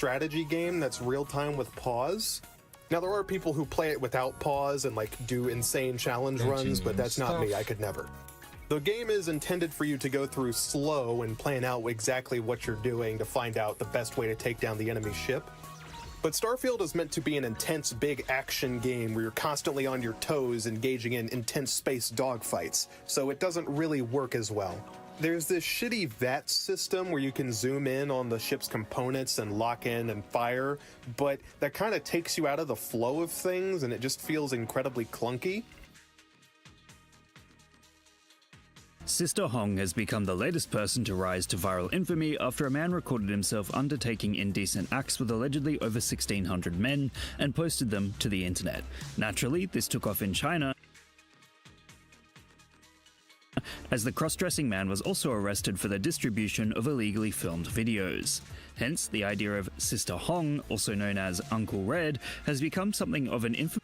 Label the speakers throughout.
Speaker 1: strategy game that's real-time with pause. Now, there are people who play it without pause and, like, do insane challenge runs, but that's not me. I could never. The game is intended for you to go through slow and plan out exactly what you're doing to find out the best way to take down the enemy ship. But Starfield is meant to be an intense, big action game where you're constantly on your toes engaging in intense space dogfights, so it doesn't really work as well. There's this shitty VAT system where you can zoom in on the ship's components and lock in and fire, but that kind of takes you out of the flow of things and it just feels incredibly clunky.
Speaker 2: Sister Hong has become the latest person to rise to viral infamy after a man recorded himself undertaking indecent acts with allegedly over 1,600 men and posted them to the internet. Naturally, this took off in China, as the cross-dressing man was also arrested for the distribution of illegally filmed videos. Hence, the idea of Sister Hong, also known as Uncle Red, has become something of an infamous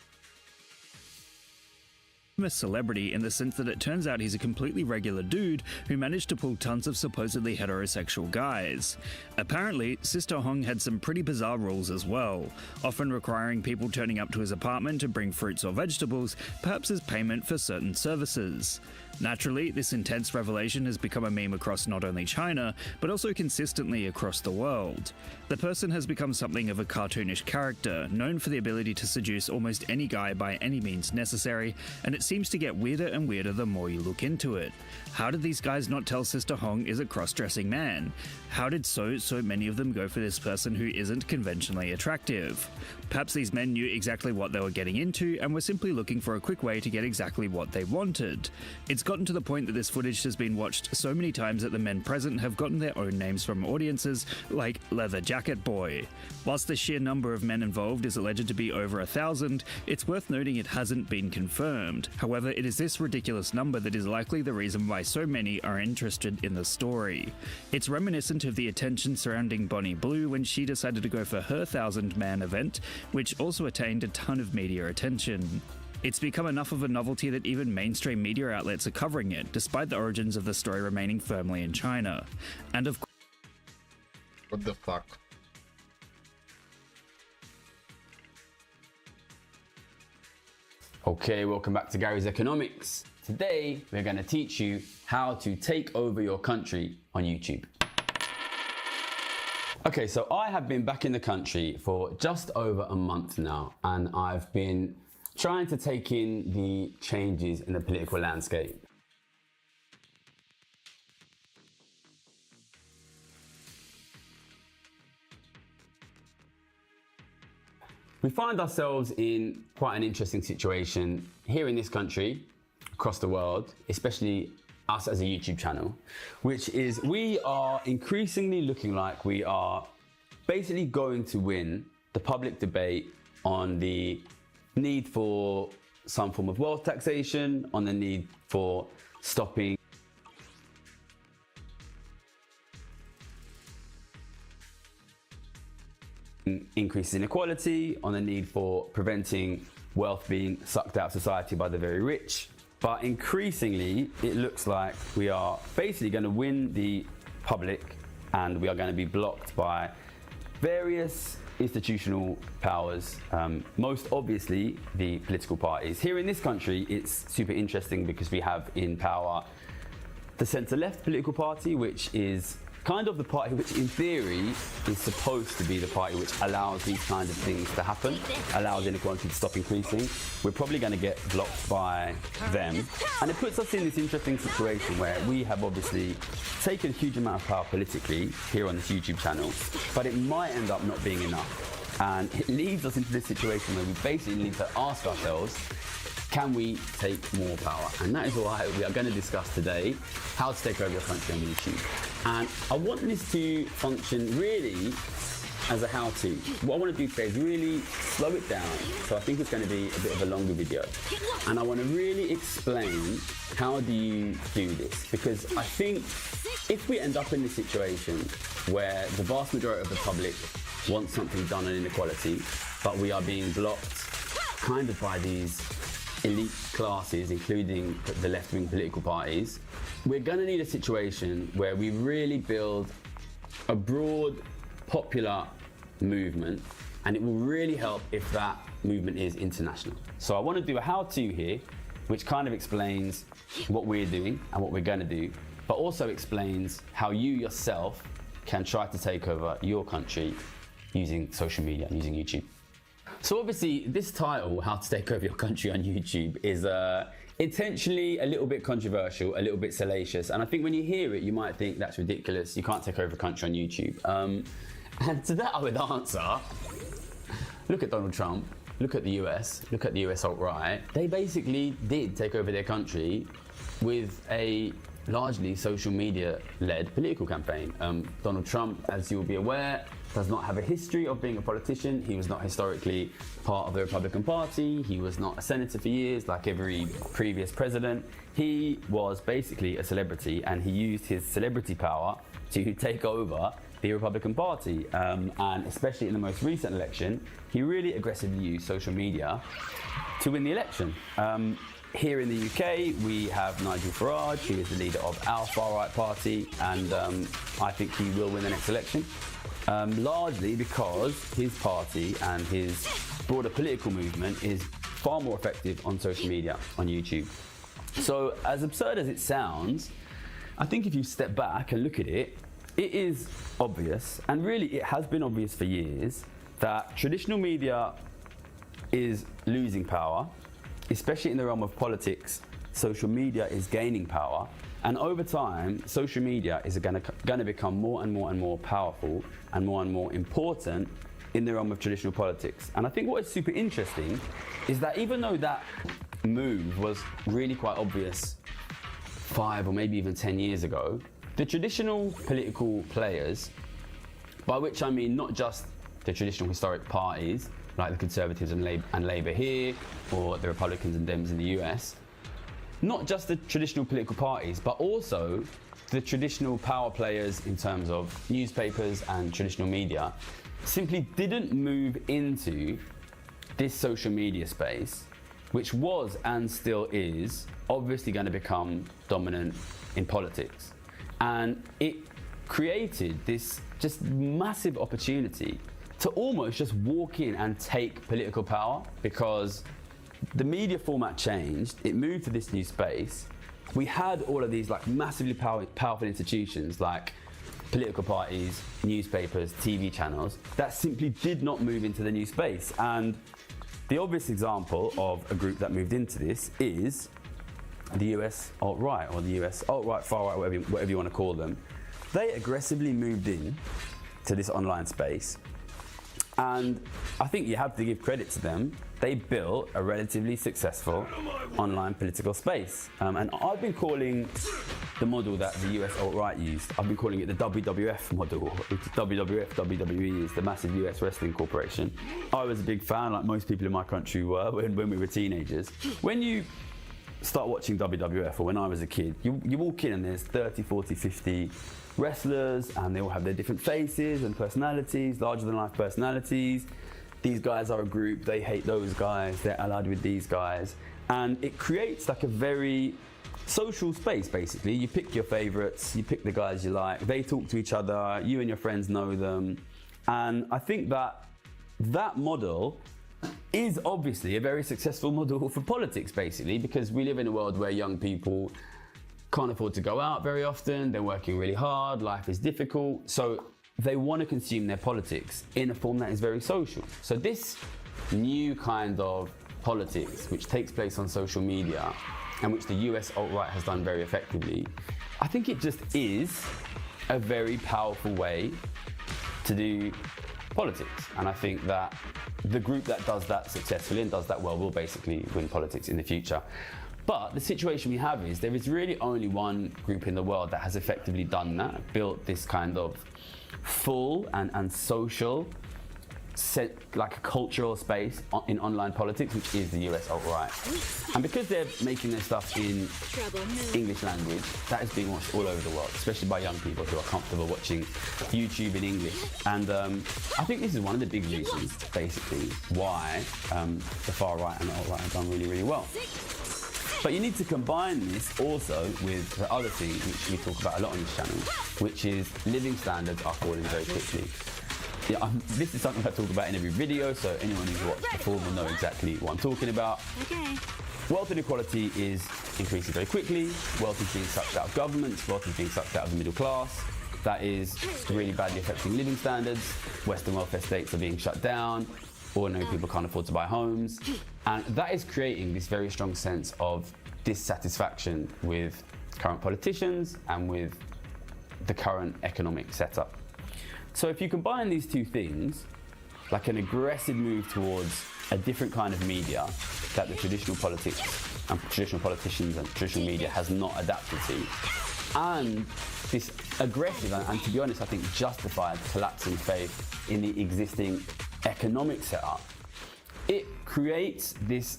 Speaker 2: celebrity in the sense that it turns out he's a completely regular dude who managed to pull tons of supposedly heterosexual guys. Apparently, Sister Hong had some pretty bizarre rules as well, often requiring people turning up to his apartment to bring fruits or vegetables, perhaps as payment for certain services. Naturally, this intense revelation has become a meme across not only China, but also consistently across the world. The person has become something of a cartoonish character, known for the ability to seduce almost any guy by any means necessary, and it seems to get weirder and weirder the more you look into it. How did these guys not tell Sister Hong is a cross-dressing man? How did so many of them go for this person who isn't conventionally attractive? Perhaps these men knew exactly what they were getting into and were simply looking for a quick way to get exactly what they wanted. It's gotten to the point that this footage has been watched so many times that the men present have gotten their own names from audiences, like Leather Jacket Boy. Whilst the sheer number of men involved is alleged to be over 1,000, it's worth noting it hasn't been confirmed. However, it is this ridiculous number that is likely the reason why so many are interested in the story. It's reminiscent of the attention surrounding Bonnie Blue when she decided to go for her 1,000-man event, which also attained a ton of media attention. It's become enough of a novelty that even mainstream media outlets are covering it, despite the origins of the story remaining firmly in China. And of course,
Speaker 3: what the fuck?
Speaker 4: Okay, welcome back to Gary's Economics. Today, we're going to teach you how to take over your country on YouTube. Okay, so I have been back in the country for just over a month now, and I've been trying to take in the changes in the political landscape. We find ourselves in quite an interesting situation here in this country, across the world, especially us as a YouTube channel, which is we are increasingly looking like we are basically going to win the public debate on the need for some form of wealth taxation, on the need for stopping increases in inequality, on the need for preventing wealth being sucked out of society by the very rich. But increasingly, it looks like we are basically going to win the public and we are going to be blocked by various institutional powers, most obviously the political parties. Here in this country, it's super interesting because we have in power the centre-left political party, which is kind of the party which in theory is supposed to be the party which allows these kinds of things to happen, allows inequality to stop increasing. We're probably going to get blocked by them. And it puts us in this interesting situation where we have obviously taken a huge amount of power politically here on this YouTube channel, but it might end up not being enough. And it leads us into this situation where we basically need to ask ourselves, can we take more power? And that is why we are going to discuss today how to take over your country on YouTube. And I want this to function really as a how-to. What I want to do today is really slow it down. So I think it's going to be a bit of a longer video. And I want to really explain how do you do this. Because I think if we end up in this situation where the vast majority of the public wants something done on inequality, but we are being blocked kind of by these elite classes, including the left-wing political parties, we're going to need a situation where we really build a broad, popular movement, and it will really help if that movement is international. So I want to do a how-to here, which kind of explains what we're doing and what we're going to do, but also explains how you yourself can try to take over your country using social media and using YouTube. So obviously this title, How to Take Over Your Country on YouTube, is intentionally a little bit controversial, a little bit salacious, and I think when you hear it you might think that's ridiculous, you can't take over a country on YouTube. And to that I would answer, look at Donald Trump, look at the US, look at the US alt-right. They basically did take over their country with a largely social media-led political campaign. Donald Trump, as you'll be aware, does not have a history of being a politician. He was not historically part of the Republican Party. He was not a senator for years like every previous president. He was basically a celebrity, and he used his celebrity power to take over the Republican Party. And especially in the most recent election, he really aggressively used social media to win the election. Here in the UK, we have Nigel Farage, who is the leader of our far-right party, and I think he will win the next election, largely because his party and his broader political movement is far more effective on social media, on YouTube. So, as absurd as it sounds, I think if you step back and look at it, it is obvious, and really it has been obvious for years, that traditional media is losing power. Especially in the realm of politics, social media is gaining power, and over time, social media is going to become more and more powerful and more important in the realm of traditional politics. And I think what is super interesting is that even though that move was really quite obvious 5 or maybe even 10 years ago, the traditional political players, by which I mean not just the traditional historic parties, like the Conservatives and Labour here, or the Republicans and Dems in the US, not just the traditional political parties, but also the traditional power players in terms of newspapers and traditional media, simply didn't move into this social media space, which was and still is obviously going to become dominant in politics. And it created this just massive opportunity to almost just walk in and take political power, because the media format changed, it moved to this new space. We had all of these like massively powerful institutions like political parties, newspapers, TV channels that simply did not move into the new space. And the obvious example of a group that moved into this is the US alt-right, or the US alt-right, far-right, whatever you want to call them. They aggressively moved in to this online space. And I think you have to give credit to them. They built a relatively successful online political space. And I've been calling the model that the US alt-right used, I've been calling it the WWF model. It's WWF, WWE is the massive US wrestling corporation. I was a big fan, like most people in my country were when we were teenagers. When you start watching WWF, or when I was a kid, you walk in and there's 30, 40, 50 wrestlers, and they all have their different faces and personalities, larger than life personalities. These guys are a group, they hate those guys, they're allied with these guys. And it creates like a very social space, basically. You pick your favorites, you pick the guys you like, they talk to each other, you and your friends know them. And I think that that model is obviously a very successful model for politics, basically, because we live in a world where young people can't afford to go out very often, they're working really hard, life is difficult, so they want to consume their politics in a form that is very social. So this new kind of politics, which takes place on social media, and which the US alt-right has done very effectively, I think it just is a very powerful way to do politics. And I think that the group that does that successfully and does that well will basically win politics in the future. But the situation we have is there is really only one group in the world that has effectively done that, built this kind of full and social, like a cultural space in online politics, which is the US alt-right. And because they're making their stuff in English language, that is being watched all over the world, especially by young people who are comfortable watching YouTube in English. And I think this is one of the big reasons, basically, why the far right and the alt-right have done really, really well. But you need to combine this also with the other thing which we talk about a lot on this channel, which is living standards are falling very quickly. Yeah, this is something I talk about in every video, so anyone who's watched before will know exactly what I'm talking about.
Speaker 5: Okay.
Speaker 4: Wealth inequality is increasing very quickly. Wealth is being sucked out of governments. Wealth is being sucked out of the middle class. That is really badly affecting living standards. Western welfare states are being shut down. Ordinary people can't afford to buy homes. And that is creating this very strong sense of dissatisfaction with current politicians and with the current economic setup. So if you combine these two things, like an aggressive move towards a different kind of media that the traditional politics and traditional politicians and traditional media has not adapted to, and this aggressive and to be honest, I think justified collapsing faith in the existing economic setup, it creates this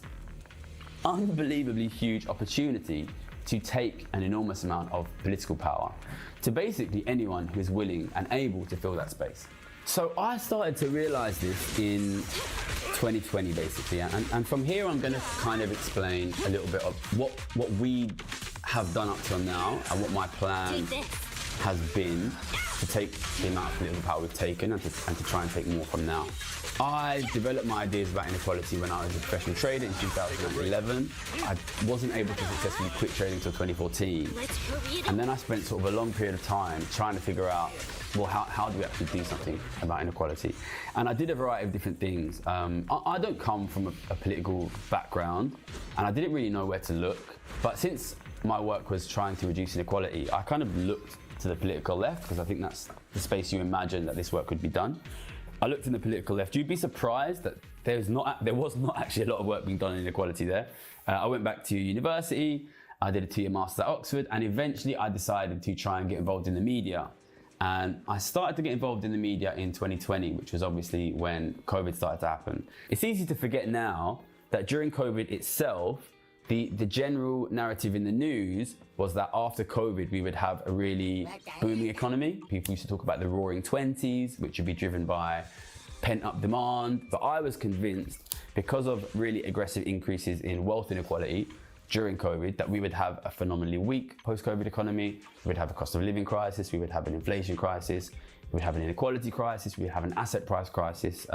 Speaker 4: unbelievably huge opportunity to take an enormous amount of political power to basically anyone who is willing and able to fill that space. So I started to realize this in 2020 basically, and from here I'm going to kind of explain a little bit of what we have done up till now and what my plan has been to take the amount of political power we've taken and to try and take more from now. I developed my ideas about inequality when I was a professional trader in 2011. I wasn't able to successfully quit trading until 2014. And then I spent sort of a long period of time trying to figure out, well, how do we actually do something about inequality? And I did a variety of different things. I don't come from a political background, and I didn't really know where to look. But since my work was trying to reduce inequality, I kind of looked to the political left, because I think that's the space you imagine that this work could be done. I looked in the political left. You'd be surprised that there was not actually a lot of work being done in inequality there. I went back to university, I did a 2-year master's at Oxford, and eventually I decided to try and get involved in the media. And I started to get involved in the media in 2020, which was obviously when COVID started to happen. It's easy to forget now that during COVID itself, the general narrative in the news was that after COVID, we would have a really booming economy. People used to talk about the roaring 20s, which would be driven by pent-up demand. But I was convinced, because of really aggressive increases in wealth inequality during COVID, that we would have a phenomenally weak post-COVID economy. We would have a cost of living crisis, we would have an inflation crisis, we would have an inequality crisis, we would have an asset price crisis.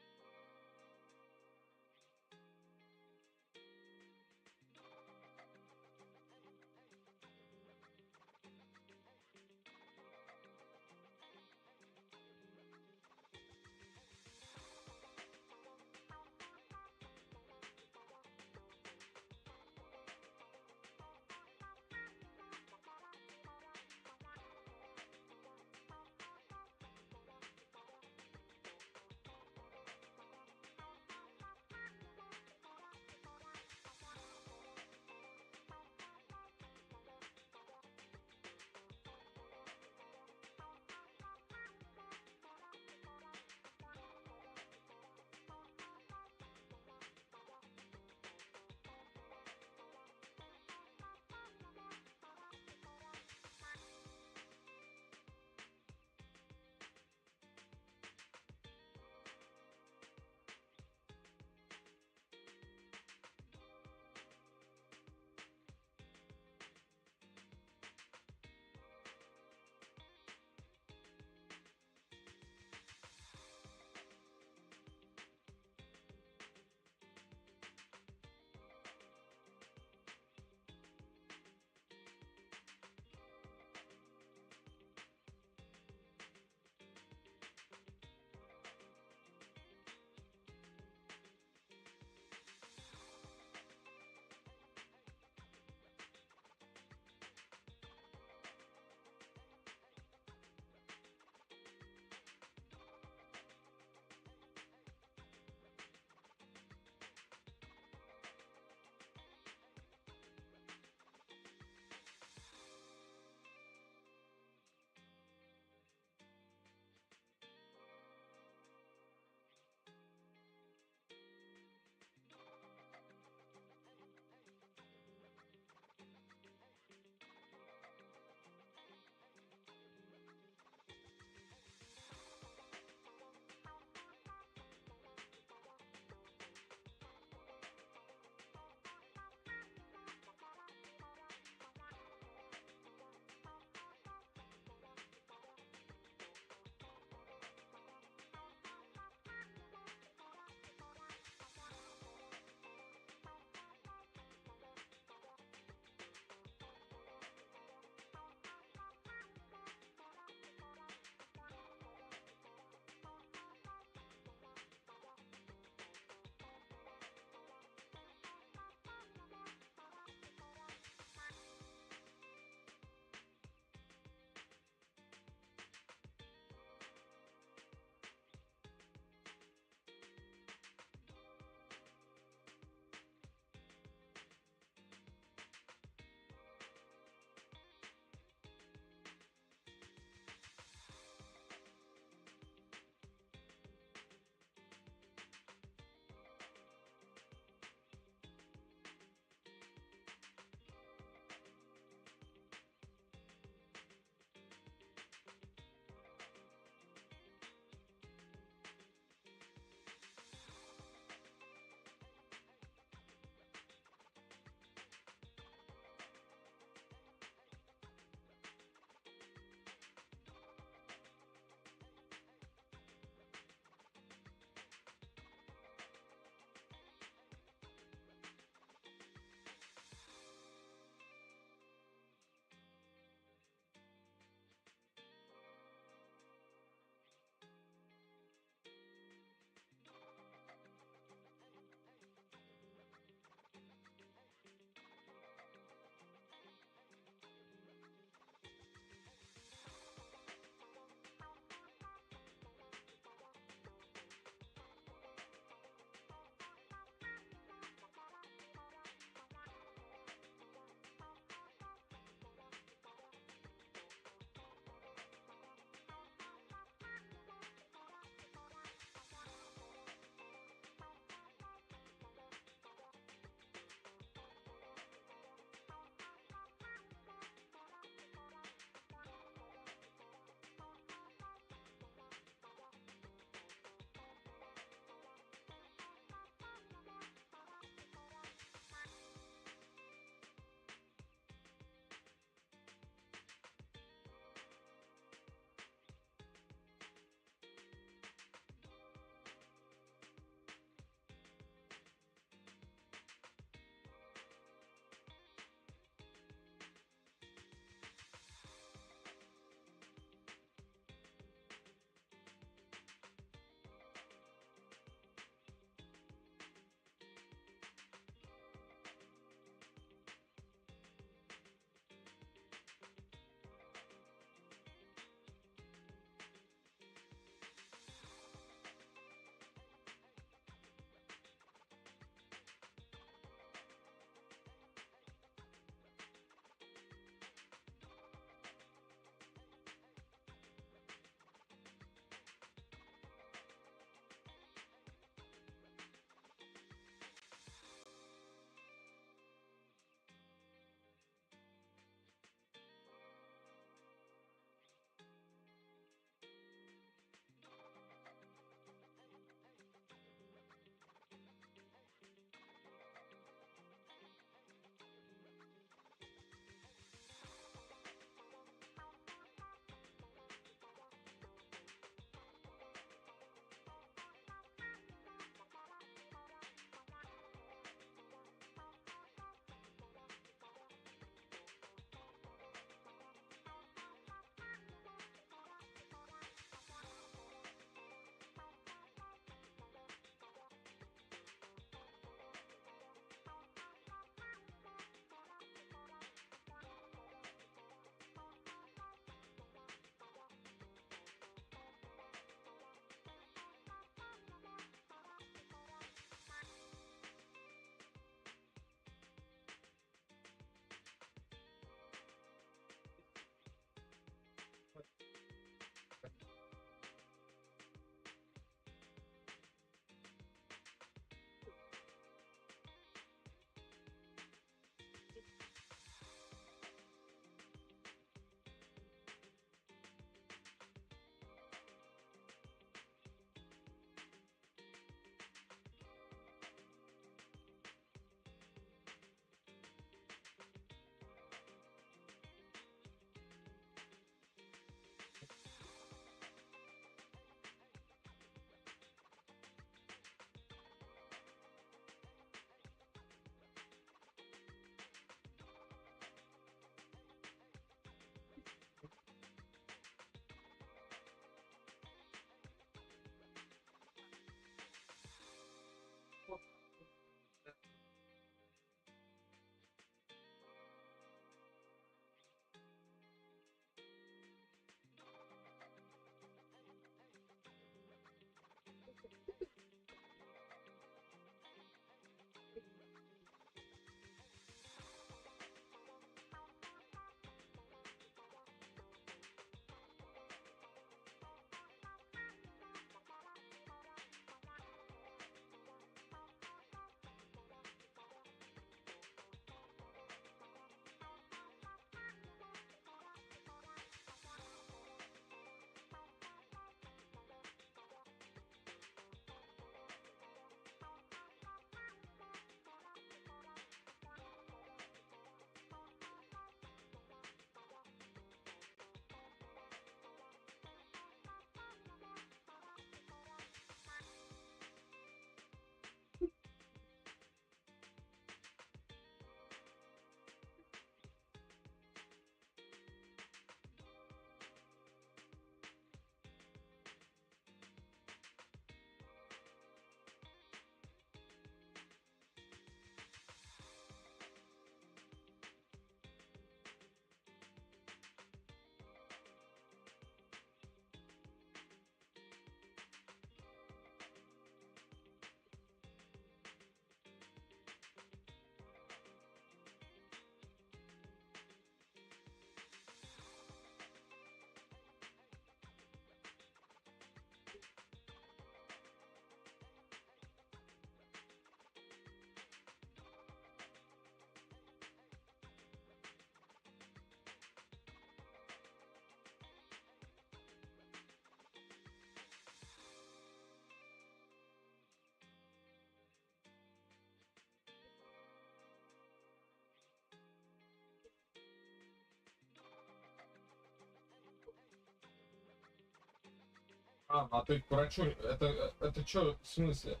Speaker 3: А ты к врачу... Это что, в смысле?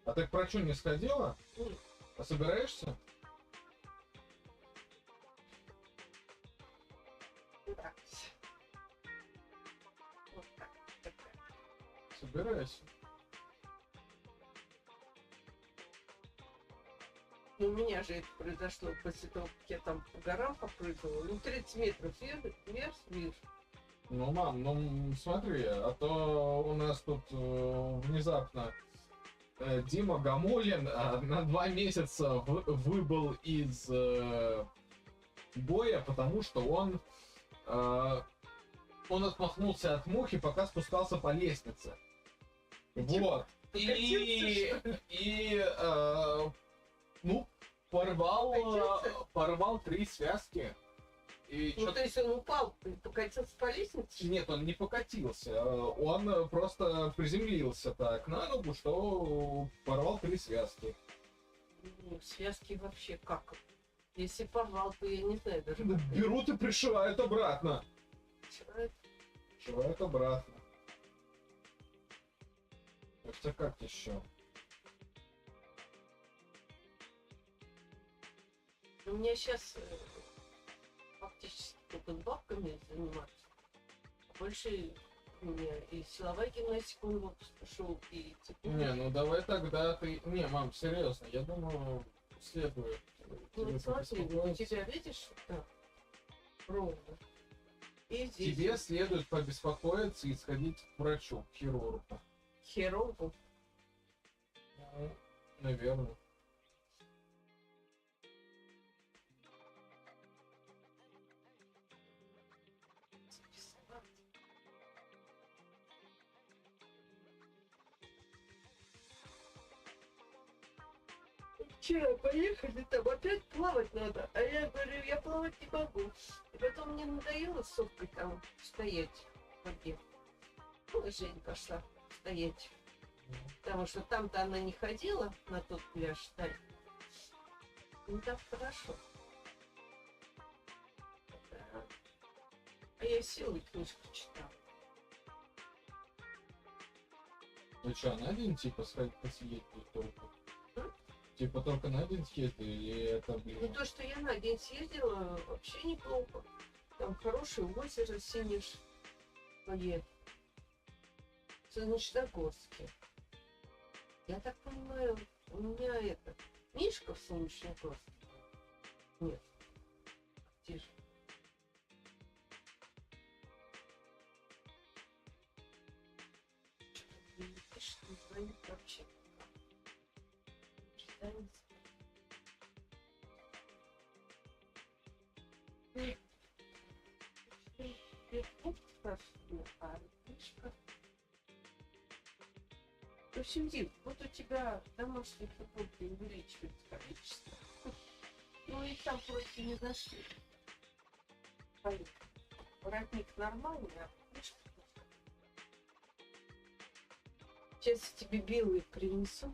Speaker 3: А ты к врачу не сходила?
Speaker 5: Нет.
Speaker 3: А собираешься?
Speaker 5: Нравится. Вот так. Такая.
Speaker 3: Собирайся.
Speaker 5: Ну, у меня же это произошло после того, как я там по горам попрыгала. Ну, 30 метров вверх, вниз.
Speaker 3: Ну, мам, ну смотри, а то у нас тут внезапно Дима Гамулин на 2 месяца выбыл из боя, потому что он отмахнулся от мухи, пока спускался по лестнице. Вот. Ну, порвал 3 связки. И
Speaker 5: Ну, то есть он упал, покатился по лестнице?
Speaker 3: Нет, он не покатился, он просто приземлился так на ногу, что порвал 3 связки.
Speaker 5: Ну, связки вообще как? Если порвал, то я не знаю даже.
Speaker 3: Берут и пришивают обратно.
Speaker 5: Человек.
Speaker 3: Пришивают обратно. Это как еще?
Speaker 5: У меня сейчас фактически только бабками заниматься. Больше у меня и силовая гимнастика у него пошел, и
Speaker 3: Не, ну давай тогда ты... Не, мам, серьезно, я думаю, следует.
Speaker 5: Ну,
Speaker 3: тебе
Speaker 5: вот смотри, у
Speaker 3: побеспокоиться.
Speaker 5: тебя, видишь, так, ровно. И здесь
Speaker 3: Тебе следует побеспокоиться и сходить к врачу, к хирургу.
Speaker 5: хирургу.
Speaker 3: Ну, наверное.
Speaker 5: Вчера поехали, там опять плавать надо. А я говорю, я плавать не могу. И потом мне надоело с совкой там стоять в воде. Ну, и Жень пошла стоять. Потому что там-то она не ходила на тот пляж, да. Не так хорошо. Да. А я села и книжку читала.
Speaker 3: Ну что, на день типа сходить посидеть тут только?
Speaker 5: М?
Speaker 3: Типа только на день съездили, или это,
Speaker 5: Ну,
Speaker 3: блин?
Speaker 5: то, что я на день съездила, вообще неплохо. Там хорошее озеро Синиш. В Солнечногорске. Я так понимаю, у меня это... Мишка в Солнечногорске? Нет. Где же? Что-то мне не пишет, не звонит вообще. Читается. В общем, Дим, вот у тебя домашние футболки увеличивают количество. Ну и там просто не нашли. Воротник нормальный, а футболка. Сейчас я тебе белые принесу.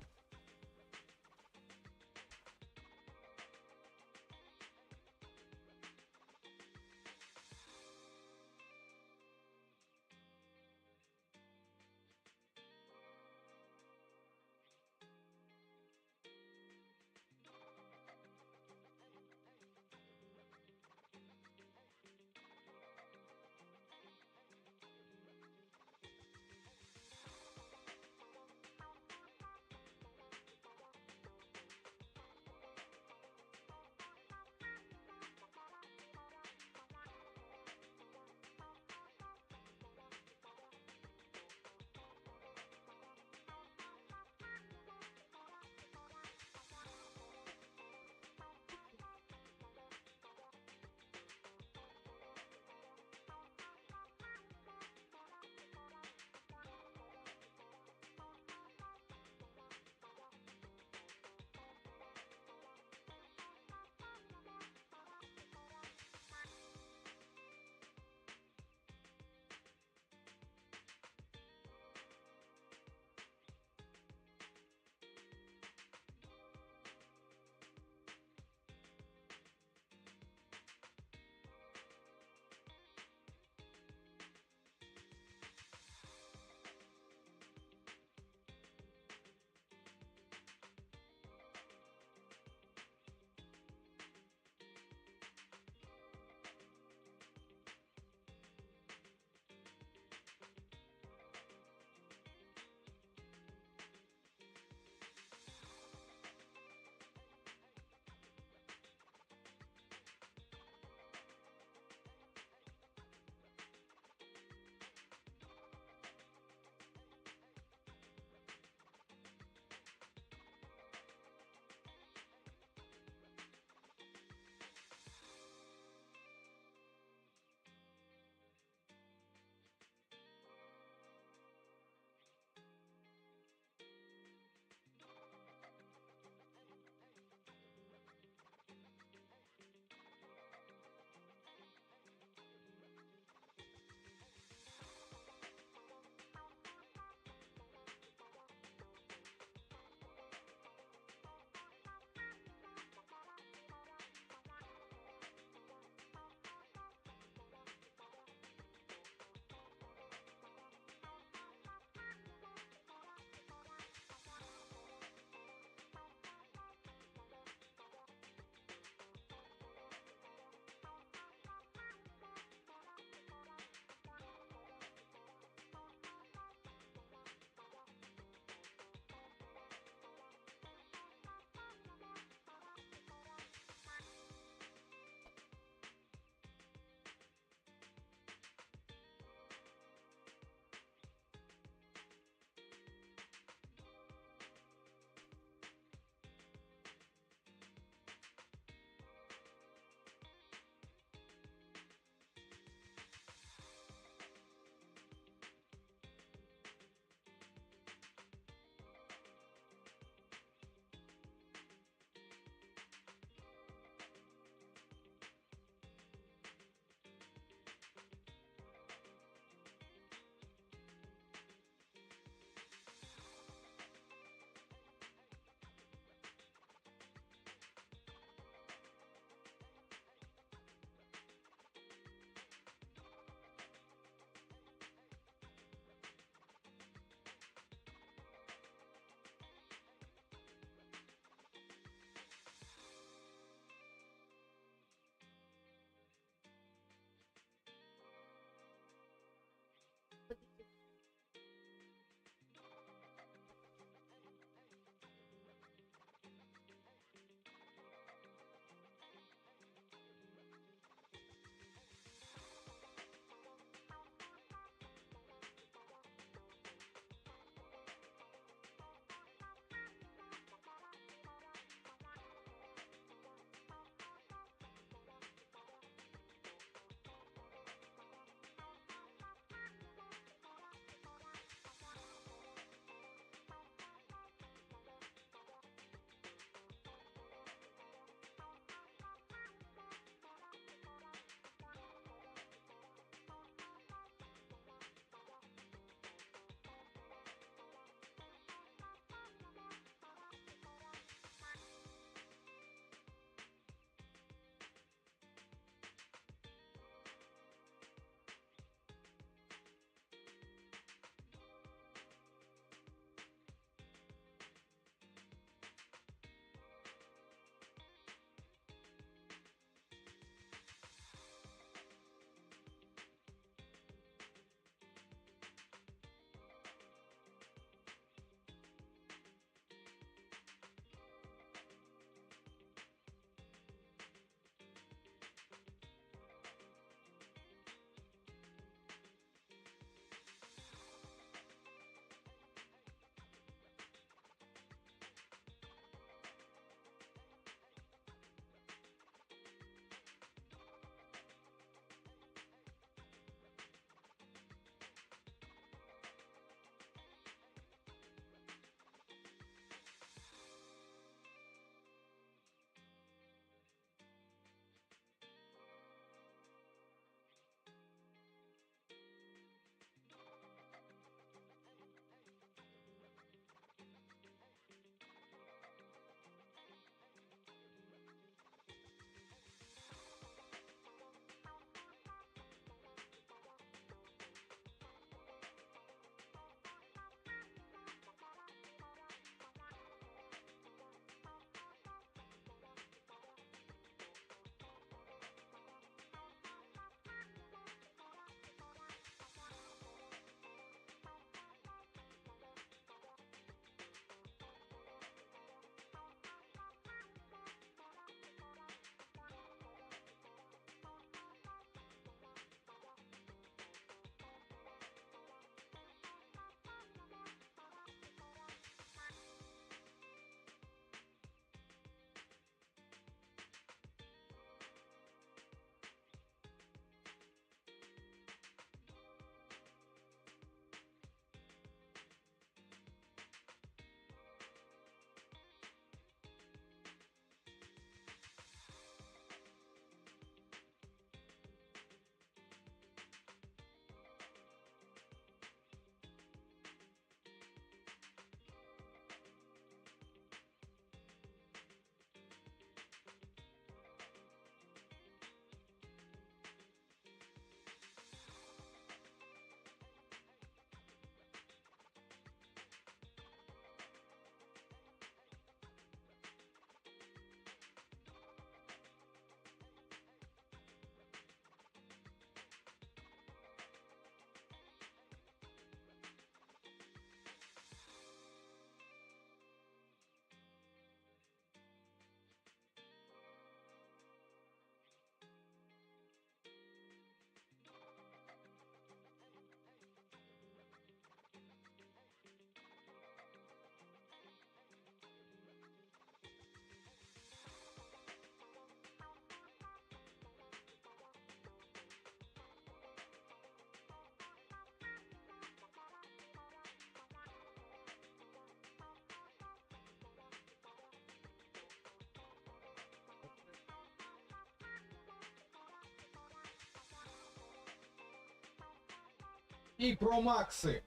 Speaker 3: И про Максы.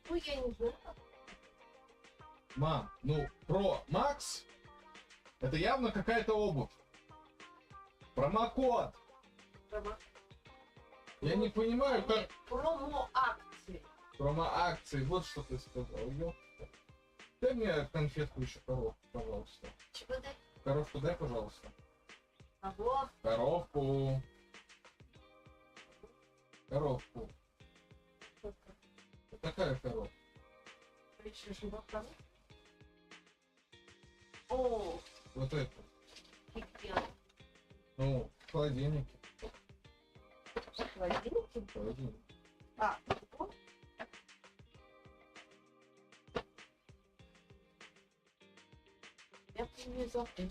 Speaker 5: Ну, я не знаю.
Speaker 3: Мам, ну, про Макс это явно какая-то обувь. Промокод.
Speaker 5: Промо-
Speaker 3: Я не понимаю, как...
Speaker 5: Нет, промо-акции.
Speaker 3: Промо-акции, вот что ты сказал. Ёпта. Дай мне конфетку еще коровку, пожалуйста.
Speaker 5: Чего дать?
Speaker 3: Коровку дай, пожалуйста.
Speaker 5: Кого?
Speaker 3: Коровку. Коровку.
Speaker 5: Сколько?
Speaker 3: Вот такая коровка.
Speaker 5: Еще животного? О,
Speaker 3: Вот это.
Speaker 5: фигня.
Speaker 3: Ну, в холодильнике.
Speaker 5: В холодильнике?
Speaker 3: В холодильнике.
Speaker 5: А, вот. Я помню завтра.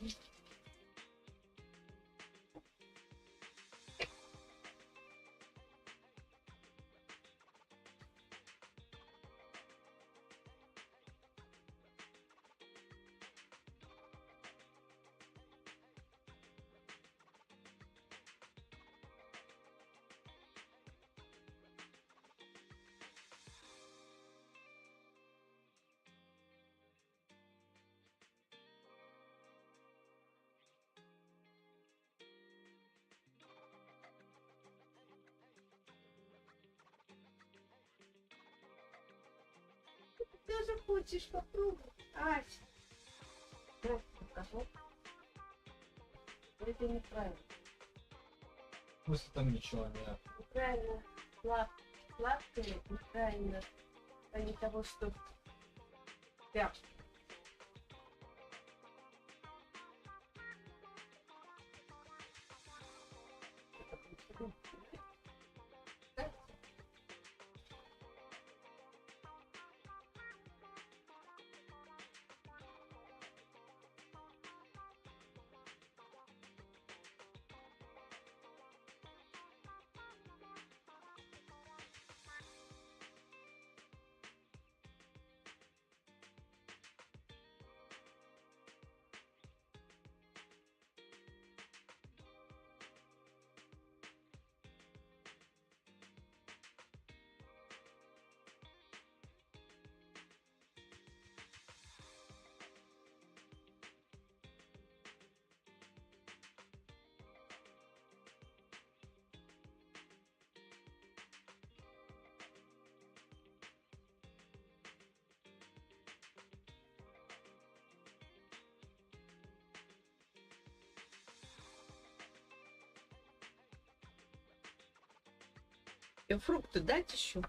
Speaker 5: Ты же хочешь попробовать? Ась. Дай, покажу. Это неправильно.
Speaker 3: В смысле, там ничего нет.
Speaker 5: Неправильно. Сладкое, неправильно. А не того, что... Прям. Фрукты дать еще?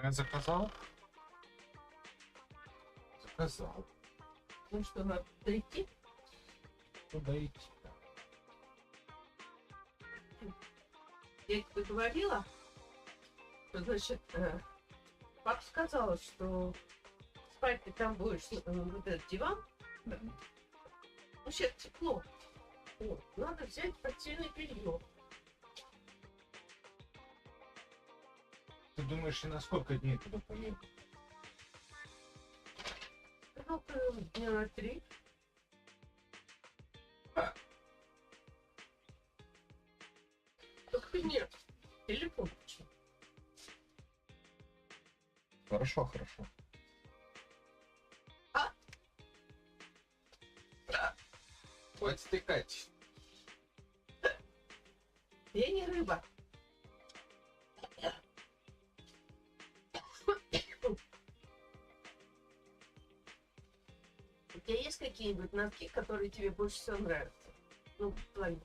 Speaker 3: Я заказал? Заказал.
Speaker 5: Ну что, надо дойти?
Speaker 3: Куда идти?
Speaker 5: Я тебе говорила, что, значит, папа сказала, что спать ты там будешь, вот этот диван.
Speaker 3: Да.
Speaker 5: Ну, сейчас тепло. Вот, надо взять постельное белье.
Speaker 3: Ты думаешь, и на сколько дней туда поеду?
Speaker 5: Ну-ка, дня на 3. Только нет, телефон включи.
Speaker 3: Хорошо, хорошо. Хватит стыкать.
Speaker 5: Я не рыба. У тебя есть какие-нибудь носки, которые тебе больше всего нравятся? Ну, в плане.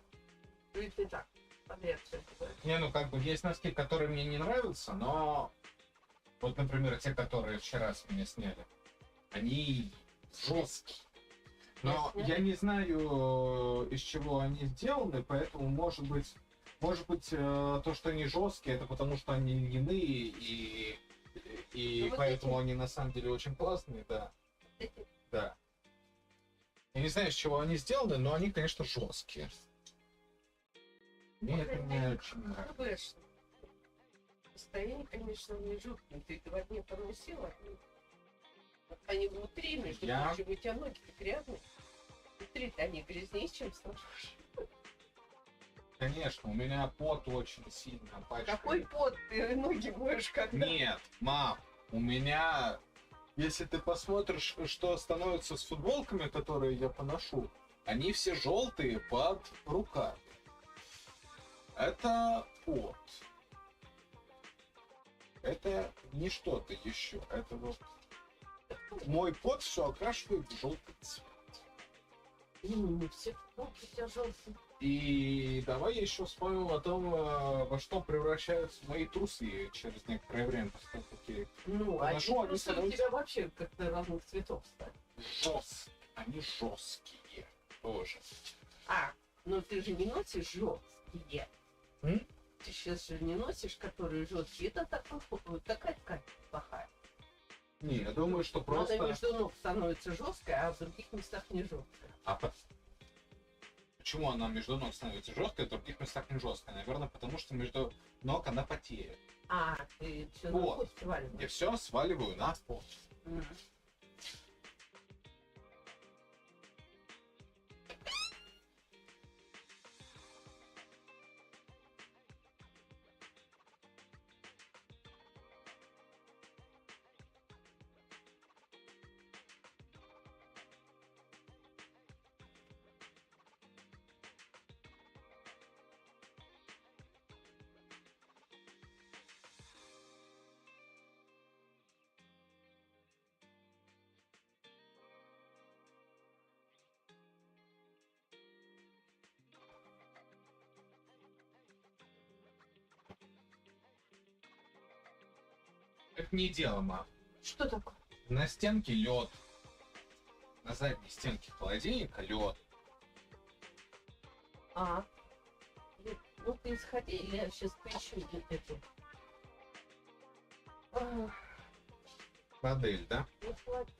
Speaker 5: Или ты так, подряд все это говоришь?
Speaker 3: Не, ну как бы есть носки, которые мне не нравятся, но вот, например, те, которые вчера с меня сняли, они жесткие. Но я не знаю, из чего они сделаны, поэтому может быть, то, что они жесткие, это потому что они льняные и
Speaker 5: Ну, вот
Speaker 3: поэтому
Speaker 5: эти.
Speaker 3: они на самом деле очень классные, да.
Speaker 5: Эти.
Speaker 3: Да. Я не знаю, из чего они сделаны, но они, конечно, жесткие. Мне это не очень нравится.
Speaker 5: Конечно. Состояние, конечно, не жуткое. Ты 2 дня проносила. Они внутри, между
Speaker 3: Я-
Speaker 5: прочим, у тебя ноги-то грязные. Внутри-то они грязнее, чем снаружи.
Speaker 3: Конечно, у меня пот очень сильно пачкает.
Speaker 5: Какой пот? Ты ноги моешь когда?
Speaker 3: Нет, мам, у меня, если ты посмотришь, что становится с футболками, которые я поношу, они все желтые под руками. Это пот. Это не что-то еще. Это вот мой пот все окрашивает в желтый цвет.
Speaker 5: Не все футболки у тебя желтые.
Speaker 3: И давай я еще вспомнил о том, во что превращаются мои трусы через некоторое время, поскольку
Speaker 5: Ну,
Speaker 3: а
Speaker 5: а
Speaker 3: нашел, они
Speaker 5: трусы у
Speaker 3: становятся-
Speaker 5: тебя вообще как-то разных цветов стали.
Speaker 3: они жесткие тоже.
Speaker 5: А, ну ты же не носишь жесткие.
Speaker 3: М?
Speaker 5: Ты сейчас же не носишь, которые жесткие. Это такая ткань плохая.
Speaker 3: Не, я думаю, что
Speaker 5: Она
Speaker 3: просто...
Speaker 5: между ног становится жесткая, а в других местах не жесткая.
Speaker 3: Почему она между ног становится жесткой, а в других местах не жесткая? Наверное, потому что между ног она потеет.
Speaker 5: А, ты все
Speaker 3: Вот.
Speaker 5: на пот сваливаешь.
Speaker 3: Я все сваливаю на пол.
Speaker 5: Мгм.
Speaker 3: Это не дело, мам.
Speaker 5: Что такое?
Speaker 3: На стенке лед. На задней стенке холодильника лед.
Speaker 5: А. Ну ты сходи, я сейчас поищу эту. А,
Speaker 3: Модель, да?
Speaker 5: ну, хватит.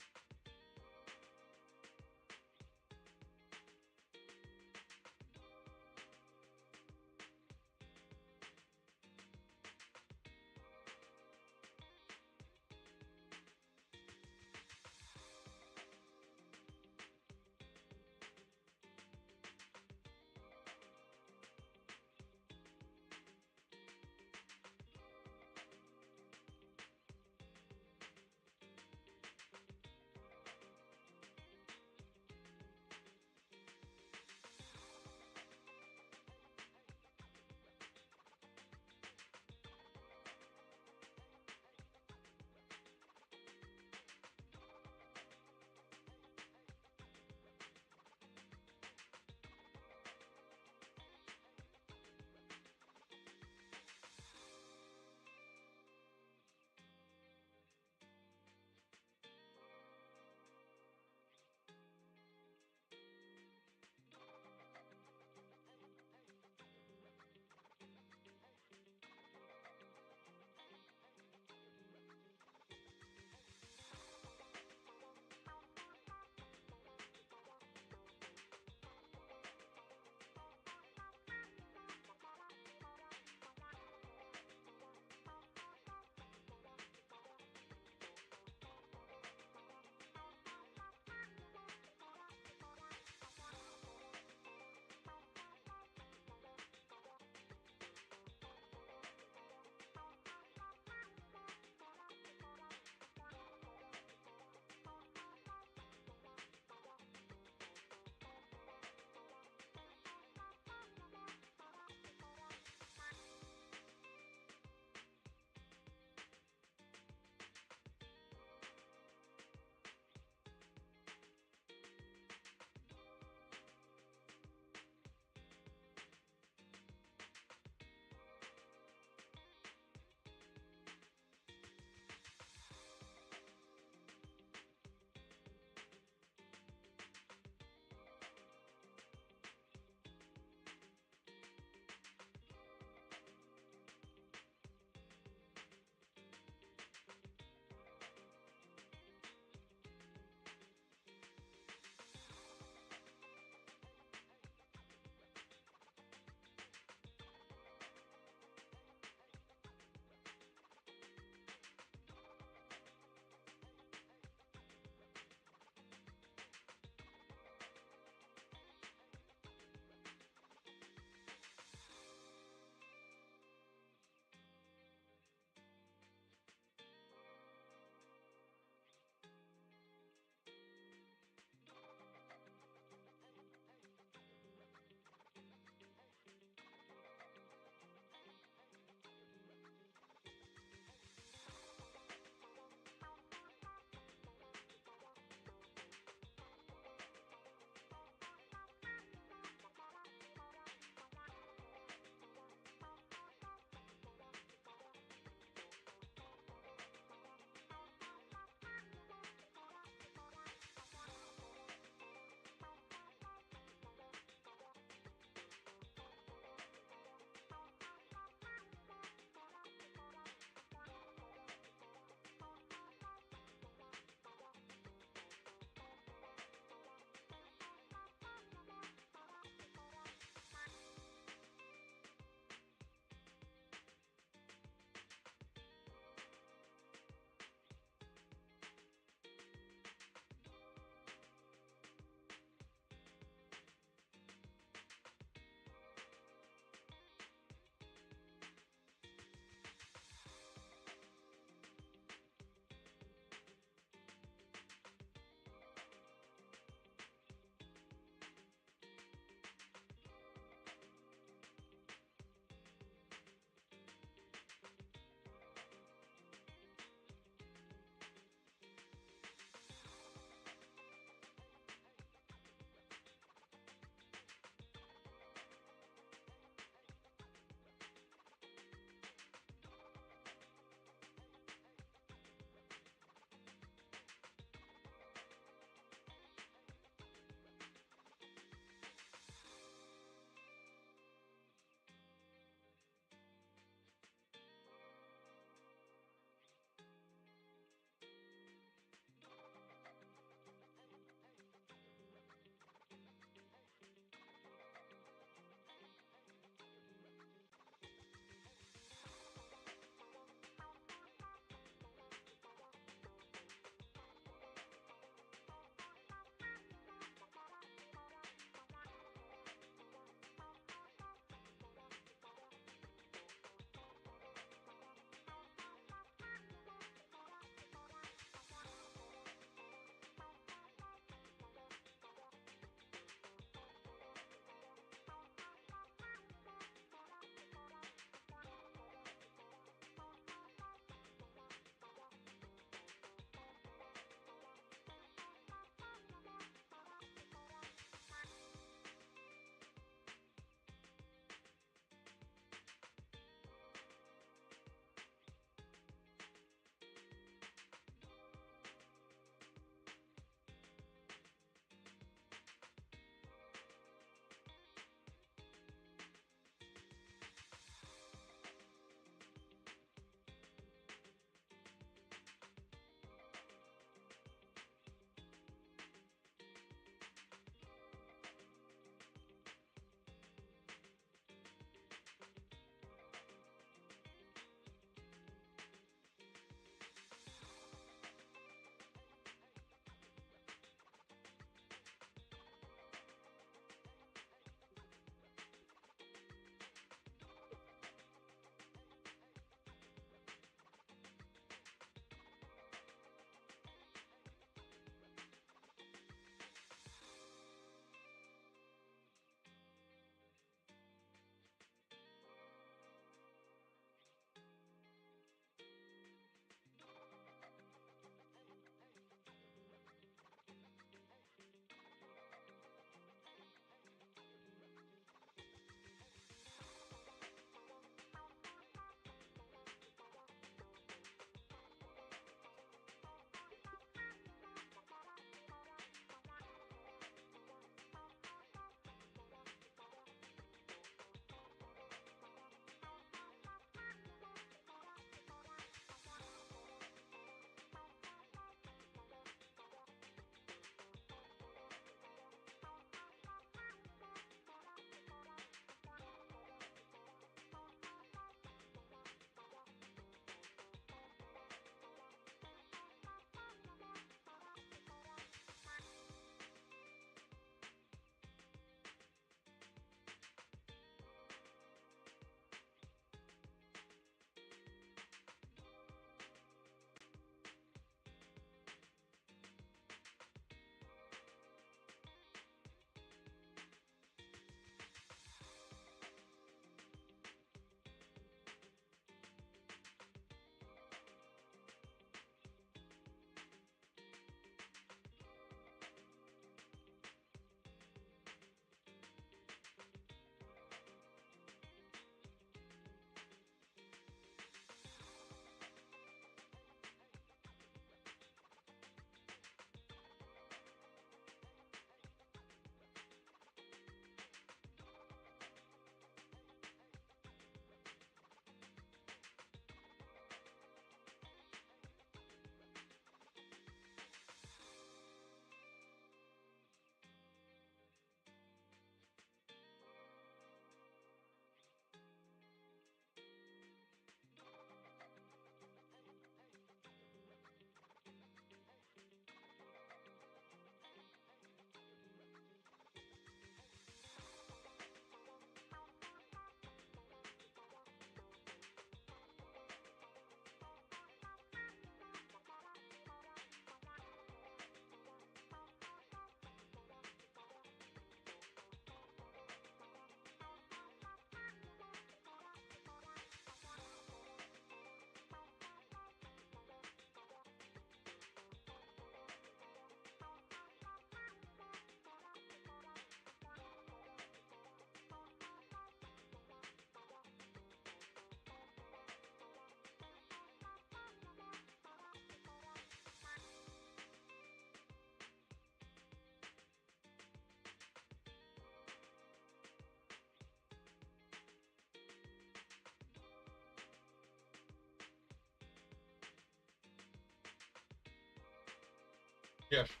Speaker 3: Ешь.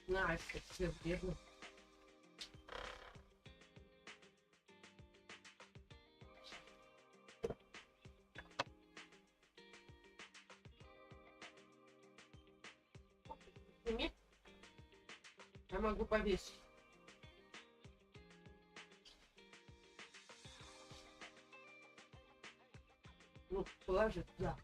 Speaker 5: Настя, все бедно. Сними. Я могу повесить. Ну, положи туда.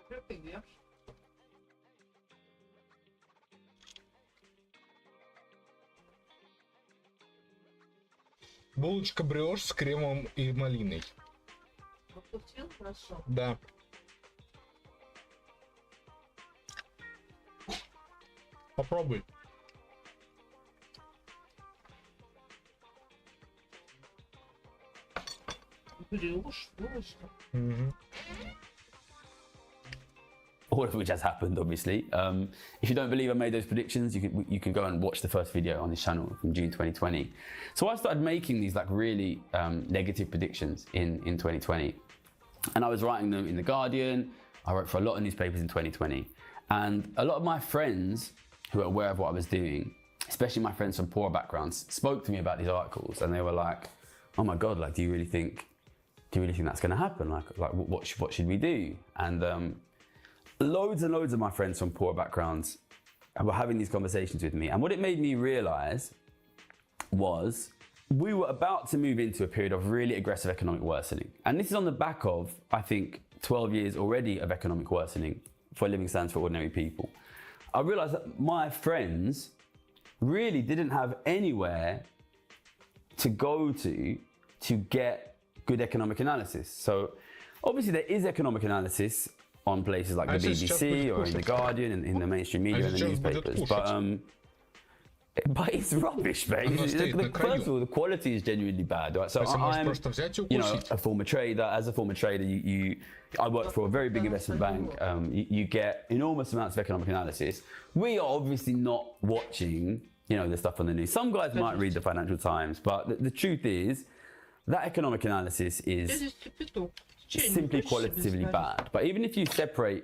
Speaker 5: Что ты ешь?
Speaker 3: Булочка брioche с кремом и малиной.
Speaker 5: Покусил хорошо.
Speaker 3: Да. Попробуй.
Speaker 5: Брюш, булочка.
Speaker 4: All of which has happened, obviously. If you don't believe I made those predictions, you can go and watch the first video on this channel from June 2020. So I started making these like really negative predictions in 2020. And I was writing them in The Guardian. I wrote for a lot of newspapers in 2020. And a lot of my friends who are aware of what I was doing, especially my friends from poor backgrounds, spoke to me about these articles and they were like, oh my God, like, do you really think that's gonna happen? Like what should we do? And loads and loads of my friends from poor backgrounds were having these conversations with me. And what it made me realize was we were about to move into a period of really aggressive economic worsening. And this is on the back of, I think, 12 years already of economic worsening for living standards for ordinary people. I realized that my friends really didn't have anywhere to go to get good economic analysis. So obviously there is economic analysis on places like the BBC or in The Guardian and in the mainstream media and the newspapers. But it's rubbish, mate. First of all, the quality is genuinely bad. Right? So I'm, a former trader. As a former trader, I worked for a very big investment bank. You get enormous amounts of economic analysis. We are obviously not watching, the stuff on the news. Some guys might read the Financial Times, but the truth is that economic analysis is simply qualitatively bad. But even if you separate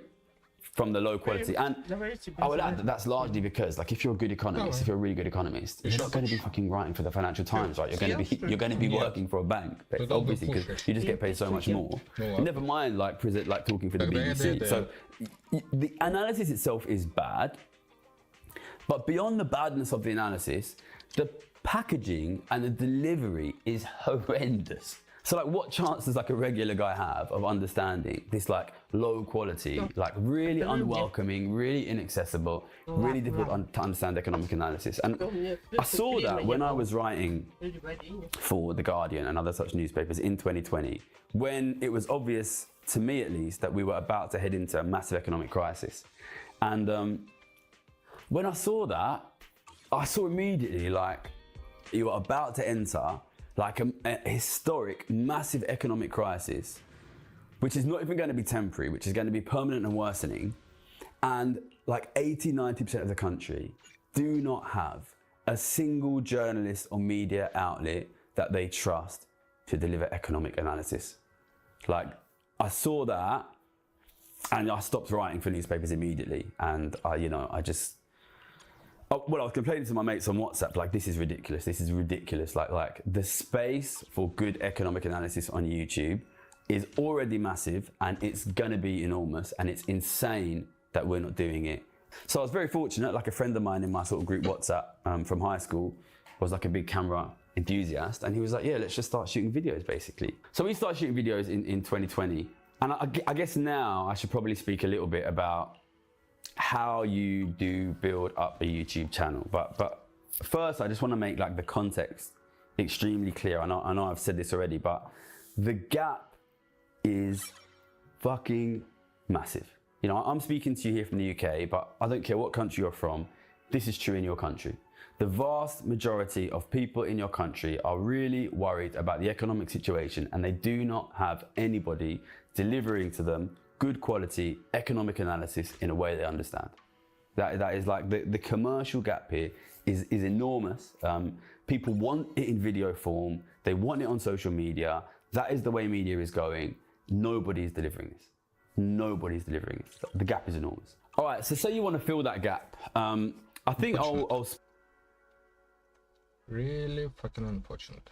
Speaker 4: from the low quality, and I would add that that's largely because, like, if you're a good economist, if you're a really good economist, you're not going to be fucking writing for the Financial Times, right? You're going to be working for a bank, obviously, because you just get paid so much more. Never mind, like talking for the BBC. So the analysis itself is bad, but beyond the badness of the analysis, the packaging and the delivery is horrendous. So like, what chance does like a regular guy have of understanding this like low quality, like really unwelcoming, really inaccessible, really difficult to understand economic analysis? And I saw that when I was writing for The Guardian and other such newspapers in 2020, when it was obvious, to me at least, that we were about to head into a massive economic crisis. And when I saw that, I saw immediately like you are about to enter like a historic, massive economic crisis, which is not even going to be temporary, which is going to be permanent and worsening. And like 80–90% of the country do not have a single journalist or media outlet that they trust to deliver economic analysis. Like, I saw that and I stopped writing for newspapers immediately. And I was complaining to my mates on WhatsApp, like, this is ridiculous. This is ridiculous. Like the space for good economic analysis on YouTube is already massive and it's gonna be enormous, and it's insane that we're not doing it. So I was very fortunate, like a friend of mine in my sort of group WhatsApp from high school was like a big camera enthusiast, and he was like, yeah, let's just start shooting videos basically. So we started shooting videos in 2020. And I guess now I should probably speak a little bit about how you do build up a YouTube channel. But first, I just want to make like the context extremely clear. I know I've said this already, but the gap is fucking massive. I'm speaking to you here from the UK, but I don't care what country you're from. This is true in your country. The vast majority of people in your country are really worried about the economic situation, and they do not have anybody delivering to them good quality economic analysis in a way they understand. That is like the commercial gap here is enormous. People want it in video form. They want it on social media. That is the way media is going. Nobody is delivering this. Nobody's delivering it. The gap is enormous. All right, so say you want to fill that gap. I think I'll
Speaker 3: Really fucking unfortunate.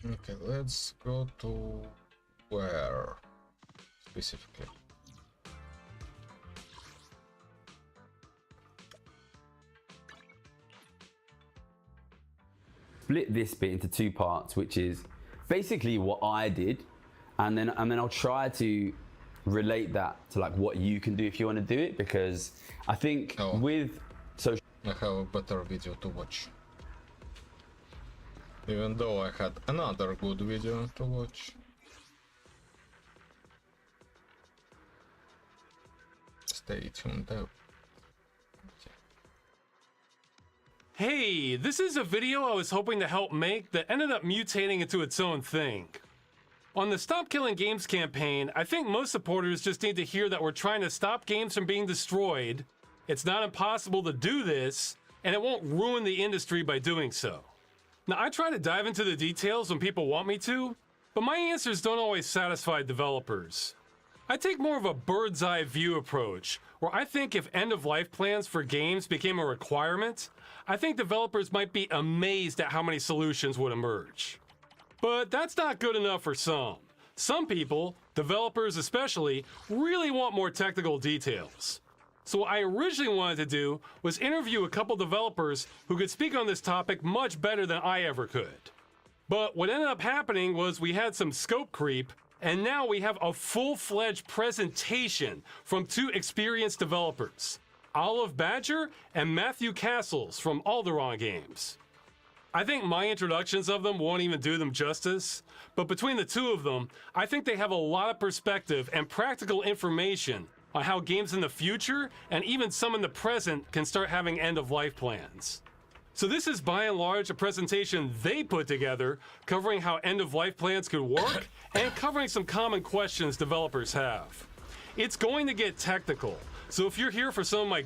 Speaker 3: Okay, let's go to where specifically?
Speaker 4: split this bit into two parts, which is basically what I did, and then I'll try to relate that to like what you can do if you want to do it, because I think with social
Speaker 3: I have a better video to watch. Even though I had another good video to watch. Stay tuned though.
Speaker 6: Hey, this is a video I was hoping to help make that ended up mutating into its own thing. On the Stop Killing Games campaign, I think most supporters just need to hear that we're trying to stop games from being destroyed. It's not impossible to do this, and it won't ruin the industry by doing so. Now, I try to dive into the details when people want me to, but my answers don't always satisfy developers. I take more of a bird's eye view approach, where I think if end-of-life plans for games became a requirement, I think developers might be amazed at how many solutions would emerge. But that's not good enough for some. Some people, developers especially, really want more technical details. So what I originally wanted to do was interview a couple developers who could speak on this topic much better than I ever could. But what ended up happening was we had some scope creep, and now we have a full-fledged presentation from two experienced developers, Olive Badger and Matthew Castles from Alderaan Games. I think my introductions of them won't even do them justice, but between the two of them, I think they have a lot of perspective and practical information on how games in the future, and even some in the present, can start having end-of-life plans. So this is by and large a presentation they put together, covering how end-of-life plans could work, and covering some common questions developers have. It's going to get technical, so if you're here for some of my